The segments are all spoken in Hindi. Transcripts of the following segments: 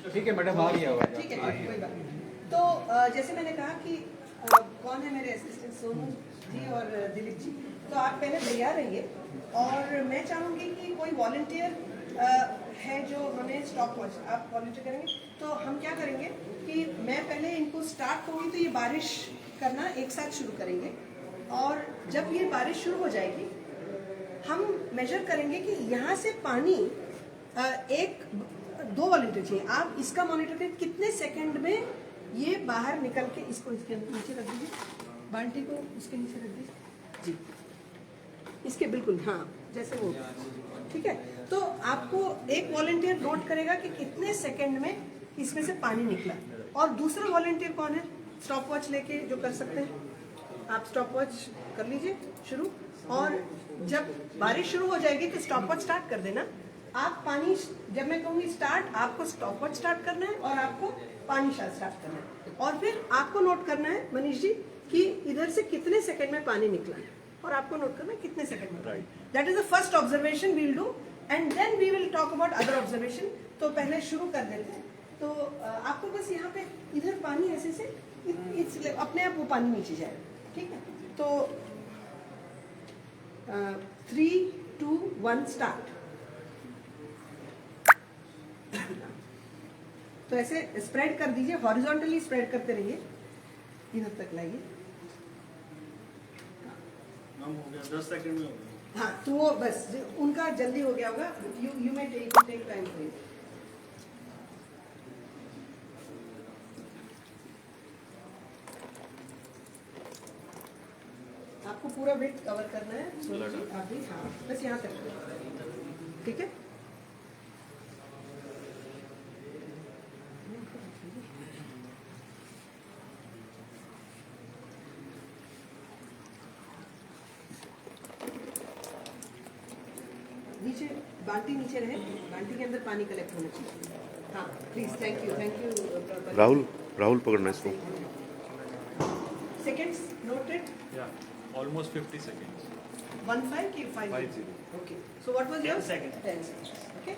ठीक है मैडम, आ गया हुआ है। ठीक है, कोई बात नहीं। तो जैसे मैंने कहा कि कौन है मेरे असिस्टेंट, सोनू जी और दिलीप जी। तो आप पहले तैयार रहिए और मैं चाहूँगी कि कोई वॉलंटियर है जो हमें स्टॉप वॉच, आप वॉलंटियर करेंगे। तो हम क्या करेंगे कि मैं पहले इनको स्टार्ट करूँगी, तो ये बारिश करना एक साथ शुरू करेंगे और जब ये बारिश शुरू हो जाएगी हम मेजर करेंगे कि यहाँ से पानी एक दो वॉलंटियर चाहिए। आप इसका मॉनिटर करें कितने सेकंड में ये बाहर निकल के, इसको इसके नीचे रख दीजिए, बाल्टी को इसके नीचे रख दीजिए जी, इसके बिल्कुल हाँ जैसे वो, ठीक है। तो आपको एक वॉलंटियर नोट करेगा कि कितने सेकंड में इसमें से पानी निकला, और दूसरा वॉलंटियर कौन है स्टॉप वॉच लेके जो कर सकते हैं। आप स्टॉप वॉच कर लीजिए शुरू, और जब बारिश शुरू हो जाएगी तो स्टॉप वॉच स्टार्ट कर देना। आप पानी, जब मैं कहूँगी स्टार्ट, आपको स्टॉप वॉच स्टार्ट करना है और आपको पानी स्टार्ट करना है, और फिर आपको नोट करना है मनीष जी कि इधर से कितने सेकंड में पानी निकला है, और आपको नोट करना है कितने सेकंड में। That is the first observation we will do and then we will talk about other observation. तो पहले शुरू कर देते हैं। तो आपको बस यहाँ पे इधर पानी ऐसे से अपने आप वो पानी नीचे जाएगा, ठीक है। तो 3, 2, 1 स्टार्ट। तो ऐसे स्प्रेड कर दीजिए, हॉरिजॉन्टली स्प्रेड करते रहिए, इधर तक लाइए। हो गया 10 सेकंड में हो गया। हाँ, तो वो बस उनका जल्दी हो गया होगा। You may take time for it. आपको पूरा वेट कवर करना है, आप भी, हाँ बस यहाँ तक, ठीक है। नीचे बाल्टी नीचे रहे, बाल्टी के अंदर पानी कलेक्ट होना चाहिए। हाँ प्लीज, थैंक यू। राहुल पकड़ना इसको। Seconds noted, almost 50 seconds. 15 की 5? 50. Okay. So what was yours? 10 seconds. 10 seconds. Okay.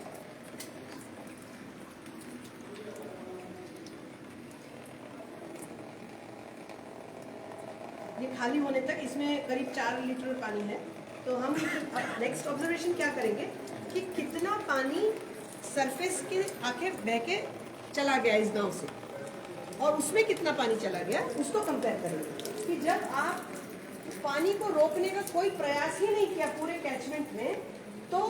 ये खाली होने तक इसमें करीब 4 लीटर पानी है। तो हम नेक्स्ट ऑब्जर्वेशन क्या करेंगे कि कितना पानी सरफेस के आके बह के चला गया इस गांव से, और उसमें कितना पानी चला गया उसको कंपेयर करेंगे कि जब आप पानी को रोकने का कोई प्रयास ही नहीं किया पूरे कैचमेंट में, तो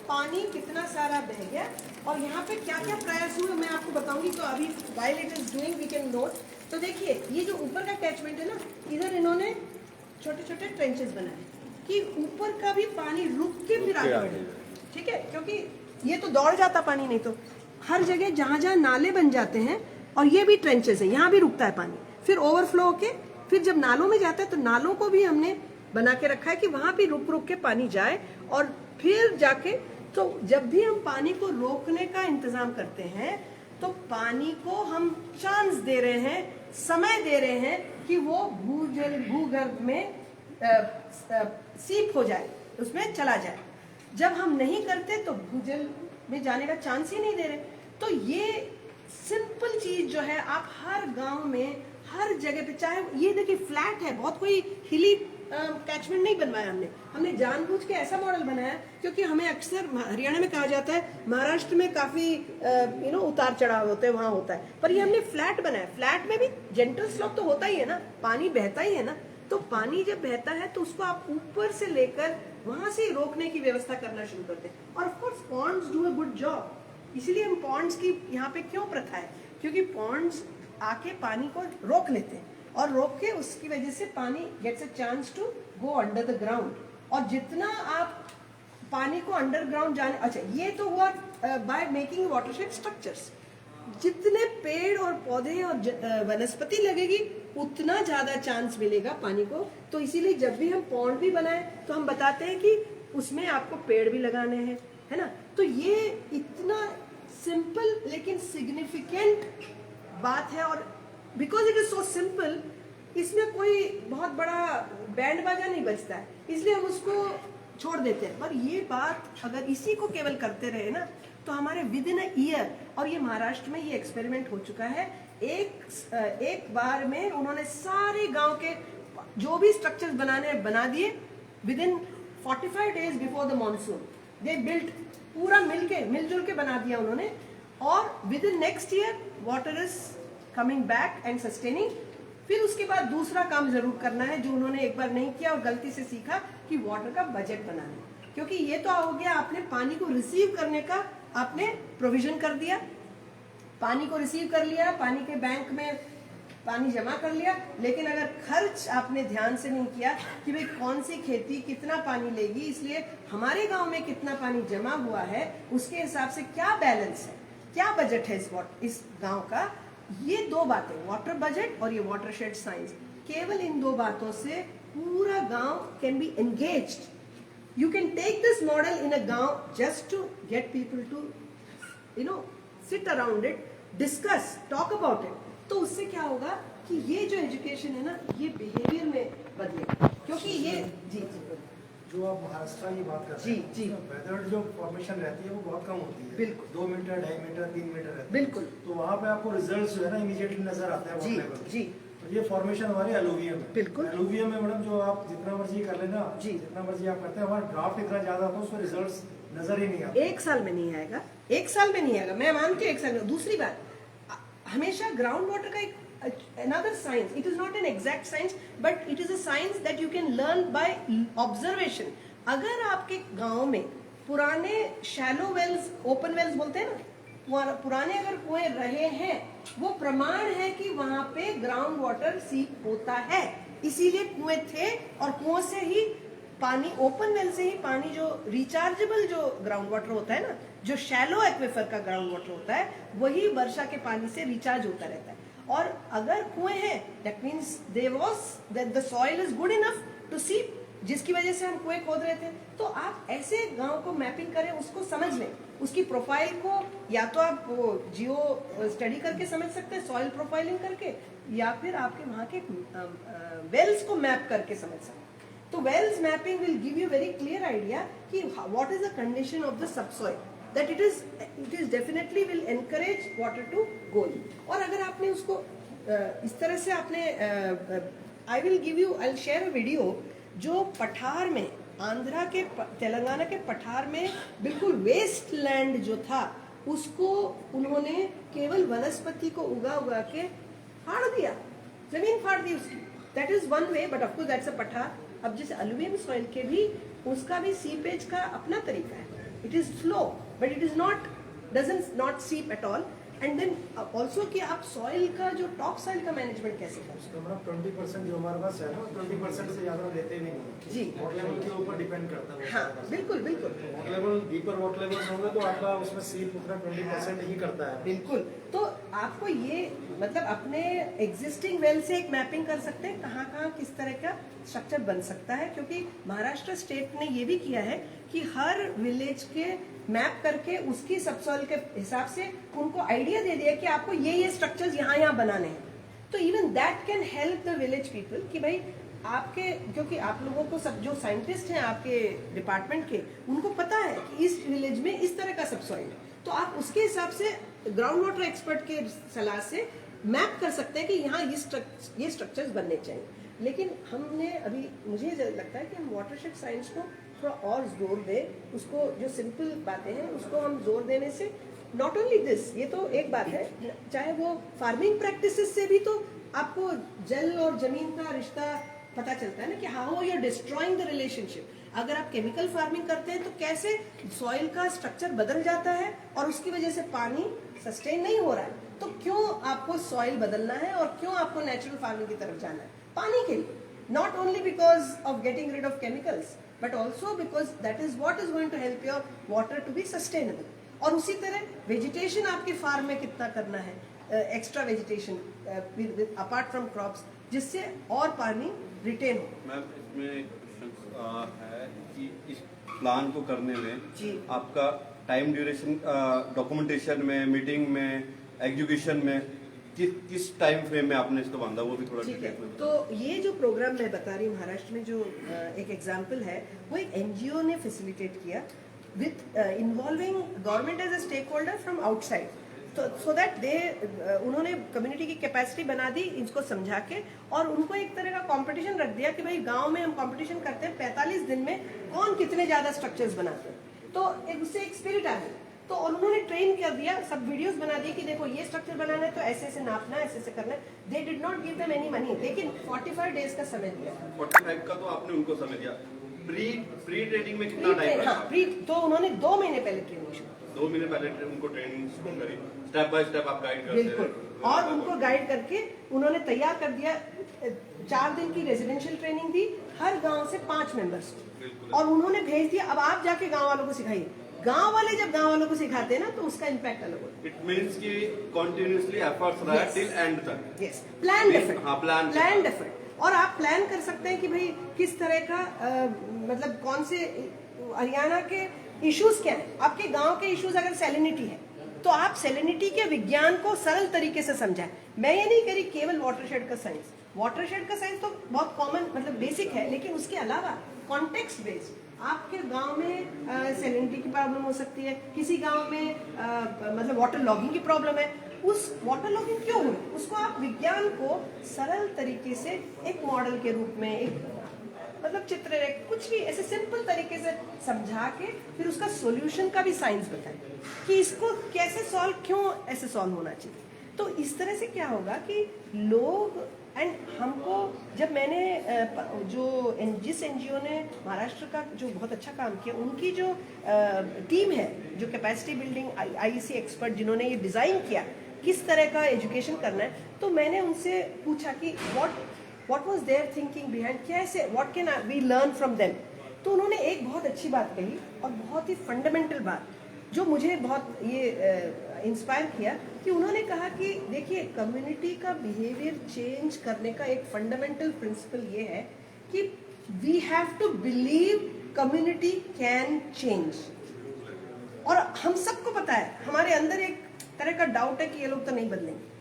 पानी कितना सारा बह गया। और यहाँ पे क्या क्या प्रयास हुए मैं आपको बताऊंगी। तो अभी while it is doing we can note. तो देखिए ये जो ऊपर का कैचमेंट है ना, इधर इन्होंने छोटे छोटे ट्रेंचेस बनाए कि ऊपर का भी पानी रुक के फिर आगे बढ़े, ठीक है। क्योंकि ये तो दौड़ जाता पानी, नहीं तो हर जगह जहाँ जहाँ नाले बन जाते हैं, और ये भी ट्रेंचेस है, यहाँ भी रुकता है पानी, फिर ओवरफ्लो होके फिर जब नालों में जाता है तो नालों को भी हमने बना के रखा है कि वहां भी रुक रुक के पानी जाए और फिर जाके। तो जब भी हम पानी को रोकने का इंतजाम करते हैं तो पानी को हम चांस दे रहे हैं, समय दे रहे हैं कि वो भूजल भूगर्भ में सीप हो जाए, उसमें चला जाए। जब हम नहीं करते तो भूजल में जाने का चांस ही नहीं दे रहे। तो ये सिंपल चीज जो है आप हर गांव में हर जगह पे, चाहे ये देखिए फ्लैट है, बहुत कोई हिली कैचमेंट नहीं बनवाया हमने जानबूझ के ऐसा मॉडल बनाया क्योंकि हमें अक्सर हरियाणा में कहा जाता है, महाराष्ट्र में काफी उतार चढ़ाव होते हैं, वहां होता है, पर ये हमने फ्लैट बनाया। फ्लैट में भी जेंटल स्लोप तो होता ही है ना, पानी बहता ही है ना। तो पानी जब बहता है तो उसको आप ऊपर से लेकर वहां से रोकने की व्यवस्था करना शुरू करते हैं। और of course ponds do a good job, इसीलिए हम पॉन्ड्स की यहाँ पे क्यों प्रथा है, क्योंकि पॉन्ड्स आके पानी को रोक लेते हैं, और रोक के उसकी वजह से पानी gets a chance to go under the ground. और जितना आप पानी को अंडरग्राउंड जाने, अच्छा ये तो हुआ बाय मेकिंग वाटरशेड स्ट्रक्चर्स। जितने पेड़ और पौधे और वनस्पति लगेगी उतना ज्यादा चांस मिलेगा पानी को। तो इसीलिए जब भी हम पॉन्ड भी बनाए तो हम बताते हैं कि उसमें आपको पेड़ भी लगाने हैं, है ना। तो ये इतना सिंपल लेकिन सिग्निफिकेंट बात है, और because it is so simple, इसमें कोई बहुत बड़ा बैंड बाजा नहीं बजता है, इसलिए हम उसको छोड़ देते हैं। पर ये बात अगर इसी को केवल करते रहे ना तो हमारे विद इन अ ईयर और ये महाराष्ट्र में ये एक्सपेरिमेंट हो चुका है। एक बार में उन्होंने सारे गांव के जो भी स्ट्रक्चर्स बनाने हैं बना दिए। With in 45 days before the monsoon they built, पूरा मिलजुल के बना दिया उन्होंने। और with in next year water is coming back and sustaining. फिर उसके बाद दूसरा काम जरूर करना है जो उन्होंने एक बार नहीं किया और गलती से सीखा, कि वाटर का बजट बनाना। क्योंकि ये तो हो गया, आपने पानी को रिसीव करने का आपने प्रोविजन कर दिया, पानी को रिसीव कर लिया, पानी के बैंक में पानी जमा कर लिया, लेकिन अगर खर्च आपने ध्यान से नहीं किया कि भाई कौन सी खेती कितना पानी लेगी, इसलिए हमारे गांव में कितना पानी जमा हुआ है, उसके हिसाब से क्या बैलेंस है, क्या बजट है इस गांव का, ये दो बातें, वाटर बजट और ये वाटरशेड साइंस, केवल इन दो बातों से पूरा गांव can be engaged. You can take this model in a gaon just to get people to, sit around it, discuss, talk about it. तो उससे क्या होगा कि ये जो एजुकेशन है ना, ये बिहेवियर में बदलेगा। क्योंकि ये जी जो आप महाराष्ट्र की बात कर रहे हैं, जी वेदर जो फॉर्मेशन रहती है वो बहुत कम होती है। बिल्कुल 2 मीटर, 2.5 मीटर, 3 मीटर रहती है। बिल्कुल। तो वहाँ पे आपको रिजल्ट जो है ना इमीडिएटली नजर आते हैं जी वाटर लेवल। जी। तो ये फॉर्मेशन हमारे एलुवियम है। बिल्कुल। एलुवियम में मैडम जो आप जितना मर्जी कर लेना जी, जितना मर्जी आप करते हैं, हमारा ड्राफ्ट इतना ज्यादा होता है उसमें रिजल्ट्स नजर ही नहीं आते। एक साल में नहीं आएगा, एक साल में नहीं आएगा, मैं मानती हूँ एक साल में। दूसरी बात, हमेशा ग्राउंड वाटर का एक another science, it is not an exact science but it is a science that you can learn by observation. अगर आपके गांव में पुराने शैलो वेल्स, ओपन वेल्स बोलते हैं ना, पुराने अगर कुएं रहे हैं, वो प्रमाण है कि वहां पे ग्राउंड वाटर सीप होता है, इसीलिए कुएं थे और कुओं से ही पानी, ओपन वेल से ही पानी, जो रिचार्जेबल जो ग्राउंड वाटर होता है ना, जो शैलो एक्विफर का ग्राउंड वाटर होता है, वही वर्षा के पानी से रिचार्ज होता रहता है। और अगर कुएं हैं, that means the soil is good enough to seep, जिसकी वजह से हम कुएं खोद रहे थे। तो आप ऐसे गांव को मैपिंग करें, उसको समझ लें, उसकी प्रोफाइल को या तो आप जियो स्टडी करके समझ सकते हैं, सॉइल प्रोफाइलिंग करके, या फिर आपके वहां के वेल्स को मैप करके समझ सकते हैं। तो wells mapping will give you very clear idea कि what is the condition of the subsoil, that it is definitely will encourage water to go in. और अगर आपने उसको इस तरह से आपने I'll share a video जो पठार में, आंध्रा के तेलंगाना के पठार में बिल्कुल वेस्ट लैंड जो था, उसको उन्होंने केवल वनस्पति को उगा के फाड़ दिया, जमीन फाड़ दी उसकी। That is one way, but of course that's a पठार। अब जैसे एल्यूमिनियम सॉइल के भी, उसका भी सीपेज का अपना तरीका है, it is flow but it is not seep at all. And then also कि आप सॉइल का जो टॉप सॉइल का मैनेजमेंट कैसे करें। तो मतलब 20% जो हमारे पास है ना, 20% से ज्यादा लेते भी नहीं जी, वाटर लेवल के ऊपर डिपेंड करता है। हाँ बिल्कुल बिल्कुल। Water level, deeper water level होंगे तो आपका उसमें सीप उतना 20% ही करता है। बिल्कुल। तो आपको ये मतलब अपने एग्जिस्टिंग वेल से एक मैपिंग कर सकते हैं, कहाँ कहाँ किस तरह का स्ट्रक्चर बन सकता है। क्योंकि महाराष्ट्र स्टेट ने ये भी किया है कि हर विलेज के मैप करके उसकी सबसॉइल के हिसाब से उनको आइडिया दे दिया कि आपको ये स्ट्रक्चर्स यहाँ बनाने हैं। तो even that can help the village people कि भाई आपके, क्योंकि आप लोगों को सब जो साइंटिस्ट हैं आपके डिपार्टमेंट के, उनको पता है कि इस विलेज में इस तरह का सबसॉइल है, तो आप उसके हिसाब से ग्राउंड वाटर एक्सपर्ट के सलाह से मैप कर सकते हैं कि यहाँ ये स्ट्रक्चर्स बनने चाहिए। लेकिन हमने अभी, मुझे लगता है कि हम वाटरशेड साइंस को थोड़ा और जोर दें, उसको जो सिंपल बातें हैं उसको हम जोर देने से, नॉट ओनली दिस, ये तो एक बात है, चाहे वो फार्मिंग प्रैक्टिसेस से भी तो आपको जल और जमीन का रिश्ता पता चलता है ना, कि how you are destroying the relationship. अगर आप केमिकल फार्मिंग करते हैं तो कैसे सॉइल का स्ट्रक्चर बदल जाता है और उसकी वजह से पानी सस्टेन नहीं हो रहा है। तो क्यों आपको सॉइल बदलना है और क्यों आपको नेचुरल फार्मिंग की तरफ जाना है? पानी के लिए, not only because of getting rid of chemicals but also because that is what is going to help your water to be sustainable. और उसी तरह वेजिटेशन आपके फार्म में कितना करना है, extra vegetation apart from crops, जिससे और पानी रिटेन हो। मैम इसमें क्वेश्चन है कि इस प्लान को करने में जी, आपका टाइम ड्यूरेशन, डॉक्यूमेंटेशन में, मीटिंग में, एग्जीक्यूशन में किस टाइम फ्रेम में आपने इसको बांधा, वो भी थोड़ा ठीक है। डिटेल में। तो ये जो प्रोग्राम मैं बता रही हूँ महाराष्ट्र में, जो एक एग्जाम्पल है, वो एक एनजीओ ने फैसिलिटेट किया with involving government as a stakeholder from outside. तो सो दैट दे उन्होंने कम्युनिटी की कैपेसिटी बना दी इसको समझा के, और उनको एक तरह का कंपटीशन रख दिया कि भाई गांव में हम कंपटीशन करते हैं 45 दिन में कौन कितने ज्यादा स्ट्रक्चर्स बनाते हैं। तो उससे एक स्पिरिट आ गई, तो उन्होंने ट्रेन कर दिया, सब वीडियोस बना दी कि देखो ये स्ट्रक्चर बनाना है तो ऐसे ऐसे नापना है, ऐसे ऐसे करना है। They did not give them any money, लेकिन 45 डेज का समय दिया। 45 का तो आपने उनको समय दिया। प्री ट्रेनिंग में कितना टाइम लगा? हाँ, प्री तो उन्होंने 2 महीने पहले ट्रेनिंग शुरू, 2 महीने पहले उनको ट्रेनिंग शुरू करी, स्टेप बाय स्टेप आप गाइड करते बिल्कुल, और उनको गाइड करके उन्होंने तैयार कर दिया। 4 दिन की रेजिडेंशियल ट्रेनिंग दी, हर गांव से 5 मेंबर्स, और उन्होंने भेज दिया अब आप जाके गांव वालों को सिखाइए। गांव वाले जब गांव वालों को सिखाते हैं ना तो उसका इम्पैक्ट अलग होता है। इट मींस कि कंटिन्यूअसली एफर्ट्स रहा टिल एंड तक। Yes, planned effort. हाँ, प्लान्ड एफर्ट। और आप प्लान कर सकते हैं कि भाई किस तरह का मतलब कौन से हरियाणा के इश्यूज क्या है। आपके गांव के इश्यूज अगर सैलिनिटी है तो आप सैलिनिटी के विज्ञान को सरल तरीके से समझाएं। मैं ये नहीं कह रही केवल वाटरशेड का साइंस, वाटरशेड का साइंस तो बहुत कॉमन मतलब बेसिक है, लेकिन उसके अलावा कॉन्टेक्स्ट बेस्ड आपके गांव में सैलिनिटी की प्रॉब्लम हो सकती है, किसी गांव में मतलब वाटर लॉगिंग की प्रॉब्लम है, उस वाटर लॉगिंग क्यों हुई उसको आप विज्ञान को सरल तरीके से एक मॉडल के रूप में, एक मतलब चित्र कुछ भी ऐसे सिंपल तरीके से समझा के फिर उसका सॉल्यूशन का भी साइंस बताएं कि इसको कैसे सॉल्व, क्यों ऐसे सॉल्व होना चाहिए। तो इस तरह से क्या होगा कि लोग एंड हमको जब मैंने जिस एनजीओ ने महाराष्ट्र का जो बहुत अच्छा काम किया उनकी जो टीम है जो कैपेसिटी बिल्डिंग आईईसी एक्सपर्ट जिन्होंने ये डिजाइन किया किस तरह का एजुकेशन करना है, तो मैंने उनसे पूछा कि what was their thinking behind, कैसे what can we learn from them. तो उन्होंने एक बहुत अच्छी बात कही और बहुत ही फंडामेंटल बात जो मुझे बहुत ये इंस्पायर किया कि उन्होंने कहा कि देखिए कम्युनिटी का बिहेवियर चेंज करने का एक फंडामेंटल प्रिंसिपल ये है कि we have to believe community can change. और हम सबको पता है, हमारे अंदर एक तरह का डाउट है कि ये लोग तो नहीं बदलेंगे,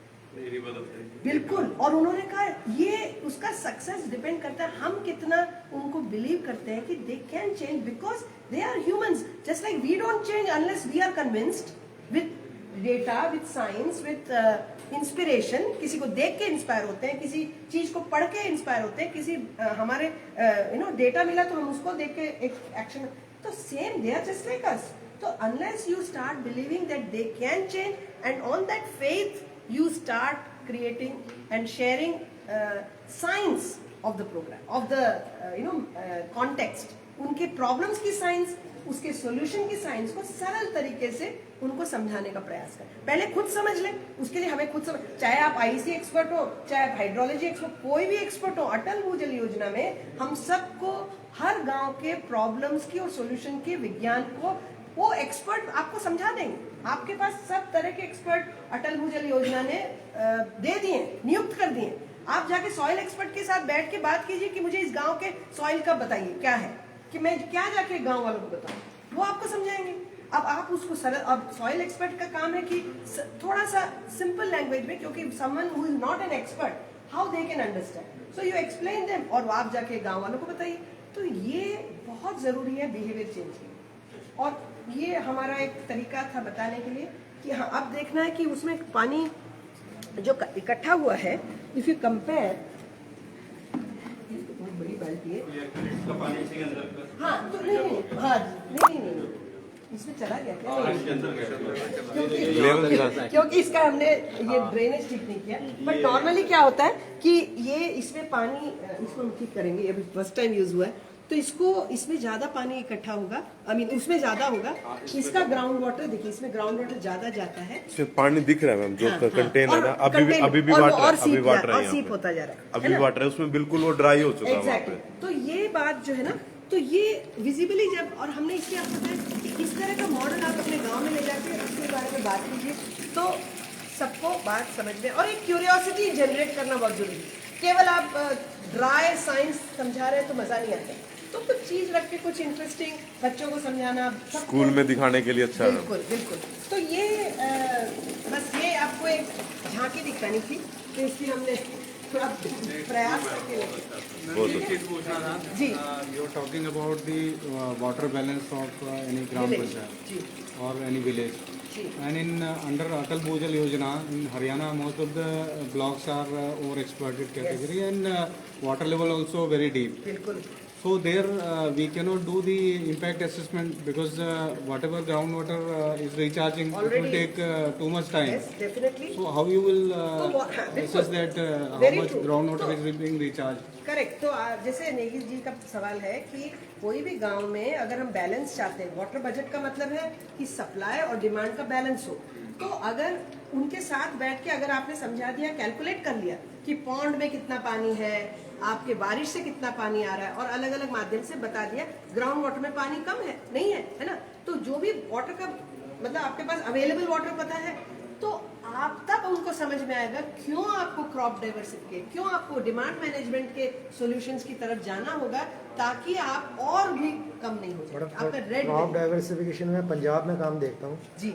बिल्कुल। और उन्होंने कहा ये उसका सक्सेस डिपेंड करता है हम कितना उनको बिलीव करते हैं कि they can change because they are humans just like we don't change unless we are convinced with data, with science, with inspiration. किसी को देख के इंस्पायर होते हैं, किसी चीज को पढ़ के इंस्पायर होते हैं, किसी हमारे डेटा मिला तो हम उसको देख के एक एक्शन। तो same they are just like us. तो unless you start believing that they can change and on that faith you start creating and sharing science of the program, of the context, उनके problems की science, उसके solution की science को सरल तरीके से उनको समझाने का प्रयास करें। पहले खुद समझ लें, उसके लिए हमें खुद समझ, चाहे आप आईसी एक्सपर्ट हो, चाहे आप हाइड्रोलॉजी एक्सपर्ट, कोई भी एक्सपर्ट हो, अटल भूजल योजना में हम सबको हर गांव के प्रॉब्लम्स की और सॉल्यूशन के विज्ञान को वो एक्सपर्ट आपको समझा देंगे। आपके पास सब तरह के एक्सपर्ट अटल भूजल योजना ने दे दिए, नियुक्त कर दिए। आप जाके सॉइल एक्सपर्ट के साथ बैठ के बात कीजिए कि मुझे इस गांव के सॉइल का बताइए क्या है, कि मैं क्या जाके गांव वालों को बताऊं, वो आपको समझाएंगे। अब आप उसको सरल, अब सॉइल एक्सपर्ट का काम है कि थोड़ा सा सिंपल लैंग्वेज में, क्योंकि someone who is not an expert how they can understand, so you explain them और आप जाके गांव वालों को बताइए। तो ये बहुत जरूरी है बिहेवियर चेंज के, और ये हमारा एक तरीका था बताने के लिए कि हाँ अब देखना है कि उसमें पानी जो इकट्ठा हुआ है, इफ यू कंपेयर, बहुत बड़ी बाल्टी है, हाँ तो नहीं, हाँ नहीं, इसमें चला गया क्या? क्योंकि इसका हमने ये ड्रेनेज ठीक नहीं किया। बट नॉर्मली क्या होता है कि ये इसमें पानी, इसको हम ठीक करेंगे, अभी फर्स्ट टाइम यूज हुआ है तो इसको, इसमें ज्यादा पानी इकट्ठा होगा, आई मीन उसमें ज्यादा होगा। इसका ग्राउंड वाटर देखिए, इसमें ग्राउंड वाटर ज्यादा जाता है, इसमें पानी दिख रहा है मैम, जो कंटेन है ना, अभी भी वाटर है, सीप होता जा रहा है, अभी वाटर है उसमें, बिल्कुल वो ड्राई हो चुका है। एग्जैक्टली। तो ये बात जो है ना, तो ये विजिबली जब, और हमने इसलिए आपको बताया कि इस तरह का मॉडल आप अपने गांव में ले जाके उसके बारे में बात कीजिए तो सबको बात समझ में, और एक क्यूरियोसिटी जनरेट करना बहुत जरूरी है। केवल आप ड्राई साइंस समझा रहे हैं तो मजा नहीं आता, तो कुछ चीज रख के कुछ इंटरेस्टिंग बच्चों को समझाना, स्कूल में दिखाने के लिए अच्छा है। बिल्कुल बिल्कुल। तो ये बस ये आपको एक झांकी दिखानी थी, तो इसलिए हमने थोड़ा प्रयास करके जी। You are talking about the water balance of any gram panchayat और any village, And in under Atal Bhujal Yojana in Haryana, most of the blocks are over-exploited category, and water level also very deep. बिल्कुल So there we cannot do the impact assessment because whatever groundwater is recharging, it Already- will take too much time. Yes definitely So how you will बिल्कुल। assess that how Very much true. groundwater तो- is being recharged? करेक्ट। तो जैसे नेगी जी का सवाल है कि कोई भी गांव में अगर हम बैलेंस चाहते हैं, वाटर बजट का मतलब है कि सप्लाई और डिमांड का बैलेंस हो, तो अगर उनके साथ बैठ के अगर आपने समझा दिया, कैलकुलेट कर लिया कि पॉन्ड में कितना पानी है, आपके बारिश से कितना पानी आ रहा है, और अलग अलग माध्यम से बता दिया ग्राउंड वाटर में पानी कम है नहीं है ना, तो जो भी वाटर का मतलब आपके पास अवेलेबल वाटर पता है, तो आप तब उनको समझ में आएगा क्यों आपको क्रॉप डाइवर्सिटी के, क्यों आपको डिमांड मैनेजमेंट के सॉल्यूशंस की तरफ जाना होगा, ताकि आप और भी कम नहीं हो जाए। आपका रेड क्रॉप डाइवर्सिफिकेशन में पंजाब में काम देखता हूँ। जी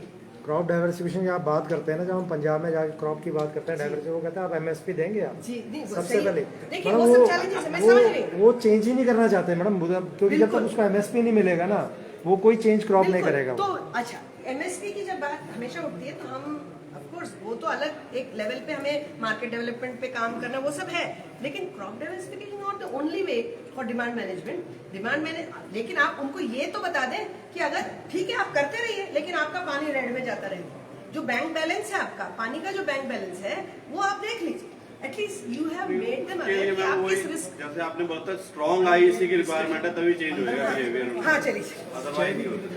क्रॉप डाइवर्सिफिकेशन की आप बात करते हैं ना, जब हम पंजाब में जाके क्रॉप की बात करते हैं डाइवर्सिफिकेशन, वो कहते हैं आप एमएसपी देंगे आप जी नहीं, वो सबसे सही है। पहले। देखिए मैडम वो सब चैलेंजेस है, मैं समझ रही हूँ। वो चेंज ही नहीं करना चाहते मैडम, क्योंकि जब तक बिल्कुल। उसको एमएसपी नहीं मिलेगा ना, वो कोई चेंज क्रॉप नहीं बिल्कुल। करेगा। तो अच्छा, एमएसपी की जब बात हमेशा उठती है, तो हम ऑफ कोर्स वो तो अलग एक लेवल पे हमें मार्केट डेवलपमेंट पे काम करना, वो सब है, लेकिन crop diversification not the only way for demand management. लेकिन आप उनको ये तो बता दें कि अगर ठीक है आप करते रहिए, लेकिन आपका पानी रेड में जाता रहेगा, जो बैंक बैलेंस है आपका पानी का, जो बैंक बैलेंस है वो आप देख लीजिए। At least you have made them aware कि आप किस रिस्क। जैसे आपने बोला था स्ट्रॉन्ग आईसी की रिक्वायरमेंट है, तभी चेंज हो जाएगा बिहेवियर। हाँ चलिए। अदरवाइज नहीं होता।